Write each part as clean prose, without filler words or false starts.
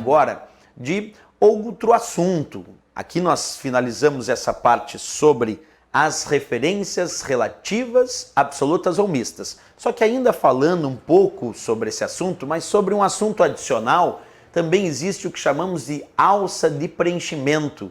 agora de outro assunto. Aqui nós finalizamos essa parte sobre as referências relativas, absolutas ou mistas. Só que ainda falando um pouco sobre esse assunto, mas sobre um assunto adicional, também existe o que chamamos de alça de preenchimento.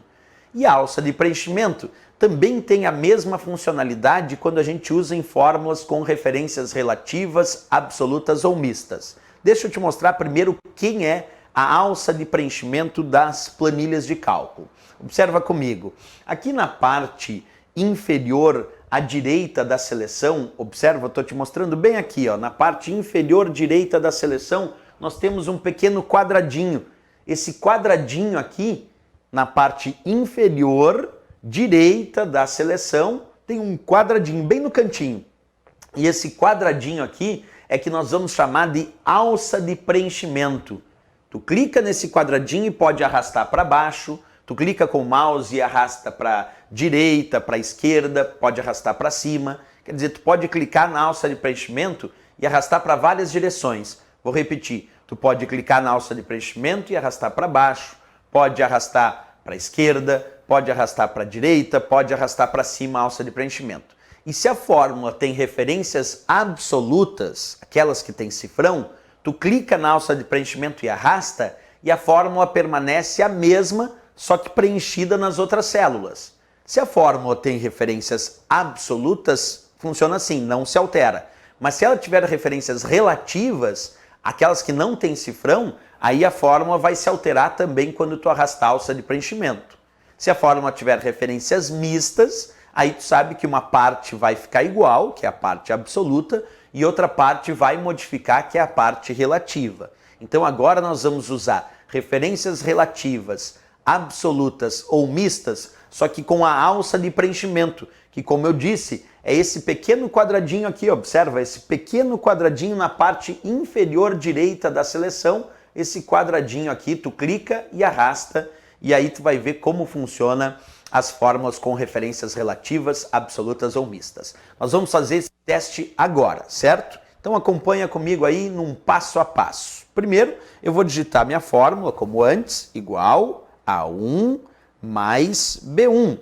E a alça de preenchimento também tem a mesma funcionalidade quando a gente usa em fórmulas com referências relativas, absolutas ou mistas. Deixa eu te mostrar primeiro quem é a alça de preenchimento das planilhas de cálculo. Observa comigo. Aqui na parte inferior à direita da seleção, observa, eu estou te mostrando bem aqui, ó, na parte inferior direita da seleção, nós temos um pequeno quadradinho. Esse quadradinho aqui, na parte inferior direita da seleção, tem um quadradinho bem no cantinho. E esse quadradinho aqui é que nós vamos chamar de alça de preenchimento. Tu clica nesse quadradinho e pode arrastar para baixo, tu clica com o mouse e arrasta para direita, para esquerda, pode arrastar para cima. Quer dizer, tu pode clicar na alça de preenchimento e arrastar para várias direções. Vou repetir, tu pode clicar na alça de preenchimento e arrastar para baixo, pode arrastar para a esquerda, pode arrastar para a direita, pode arrastar para cima a alça de preenchimento. E se a fórmula tem referências absolutas, aquelas que tem cifrão, tu clica na alça de preenchimento e arrasta, e a fórmula permanece a mesma, só que preenchida nas outras células. Se a fórmula tem referências absolutas, funciona assim, não se altera. Mas se ela tiver referências relativas, aquelas que não têm cifrão, aí a fórmula vai se alterar também quando tu arrastar a alça de preenchimento. Se a fórmula tiver referências mistas, aí tu sabe que uma parte vai ficar igual, que é a parte absoluta, e outra parte vai modificar, que é a parte relativa. Então agora nós vamos usar referências relativas, absolutas ou mistas, só que com a alça de preenchimento, que, como eu disse, é esse pequeno quadradinho aqui, observa, esse pequeno quadradinho na parte inferior direita da seleção, esse quadradinho aqui, tu clica e arrasta, e aí tu vai ver como funciona as fórmulas com referências relativas, absolutas ou mistas. Nós vamos fazer esse teste agora, certo? Então acompanha comigo aí num passo a passo. Primeiro, eu vou digitar minha fórmula, como antes, igual a 1 mais B1.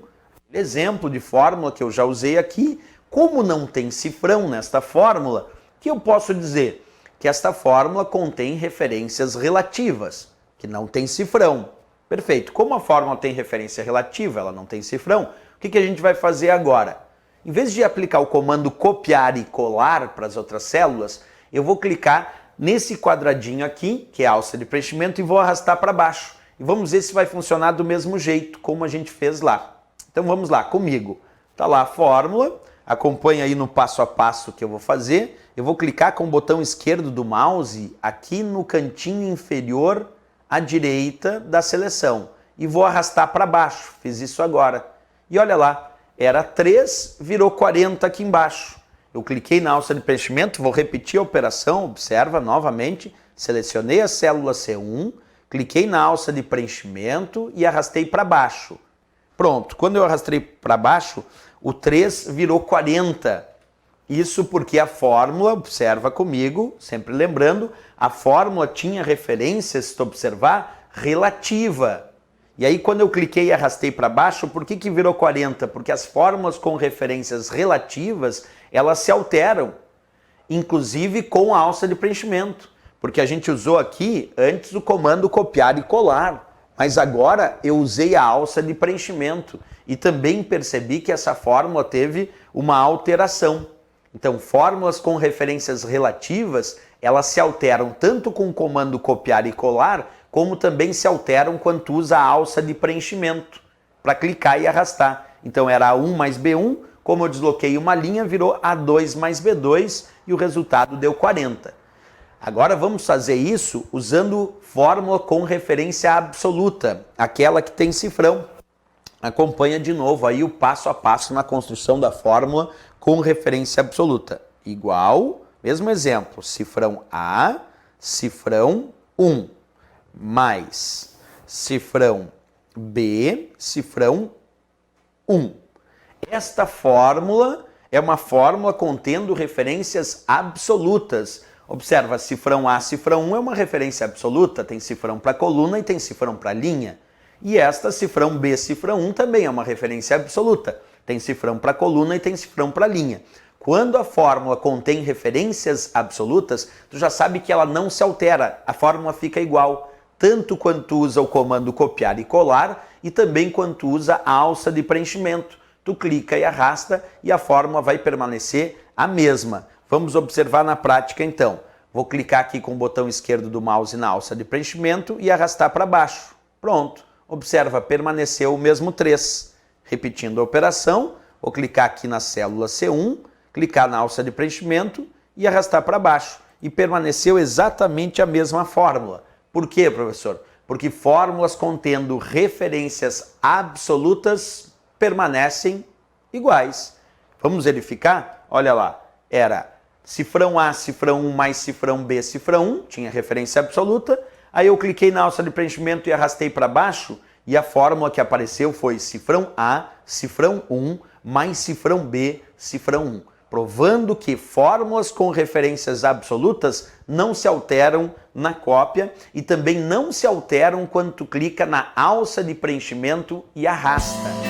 Exemplo de fórmula que eu já usei aqui. Como não tem cifrão nesta fórmula, que eu posso dizer que esta fórmula contém referências relativas, que não tem cifrão. Perfeito. Como a fórmula tem referência relativa, ela não tem cifrão, o que a gente vai fazer agora? Em vez de aplicar o comando copiar e colar para as outras células, eu vou clicar nesse quadradinho aqui, que é a alça de preenchimento, e vou arrastar para baixo. E vamos ver se vai funcionar do mesmo jeito, como a gente fez lá. Então vamos lá, comigo. Tá lá a fórmula, acompanha aí no passo a passo que eu vou fazer. Eu vou clicar com o botão esquerdo do mouse aqui no cantinho inferior à direita da seleção e vou arrastar para baixo. Fiz isso agora. E olha lá, era 3, virou 40 aqui embaixo. Eu cliquei na alça de preenchimento, vou repetir a operação, observa novamente, selecionei a célula C1, cliquei na alça de preenchimento e arrastei para baixo. Pronto, quando eu arrastei para baixo, o 3 virou 40. Isso porque a fórmula, observa comigo, sempre lembrando, a fórmula tinha referência, se tu observar, relativa. E aí quando eu cliquei e arrastei para baixo, por que virou 40? Porque as fórmulas com referências relativas, elas se alteram, inclusive com a alça de preenchimento. Porque a gente usou aqui antes o comando copiar e colar, mas agora eu usei a alça de preenchimento e também percebi que essa fórmula teve uma alteração. Então, fórmulas com referências relativas, elas se alteram tanto com o comando copiar e colar, como também se alteram quando tu usa a alça de preenchimento, para clicar e arrastar. Então era A1 mais B1, como eu desloquei uma linha, virou A2 mais B2 e o resultado deu 40. Agora vamos fazer isso usando fórmula com referência absoluta, aquela que tem cifrão. Acompanha de novo aí o passo a passo na construção da fórmula com referência absoluta. Igual, mesmo exemplo, cifrão A, cifrão 1, mais cifrão B, cifrão 1. Esta fórmula é uma fórmula contendo referências absolutas, Observa, cifrão A, cifrão 1 é uma referência absoluta, tem cifrão para coluna e tem cifrão para linha. E esta, cifrão B, cifrão 1, também é uma referência absoluta, tem cifrão para coluna e tem cifrão para linha. Quando a fórmula contém referências absolutas, tu já sabe que ela não se altera, a fórmula fica igual, tanto quando tu usa o comando copiar e colar e também quando tu usa a alça de preenchimento. Tu clica e arrasta e a fórmula vai permanecer a mesma. Vamos observar na prática então. Vou clicar aqui com o botão esquerdo do mouse na alça de preenchimento e arrastar para baixo. Pronto. Observa, permaneceu o mesmo 3. Repetindo a operação, vou clicar aqui na célula C1, clicar na alça de preenchimento e arrastar para baixo. E permaneceu exatamente a mesma fórmula. Por quê, professor? Porque fórmulas contendo referências absolutas permanecem iguais. Vamos verificar? Olha lá, era cifrão A, cifrão 1 mais cifrão B, cifrão 1, tinha referência absoluta. Aí eu cliquei na alça de preenchimento e arrastei para baixo e a fórmula que apareceu foi cifrão A, cifrão 1 mais cifrão B, cifrão 1. Provando que fórmulas com referências absolutas não se alteram na cópia e também não se alteram quando tu clica na alça de preenchimento e arrasta.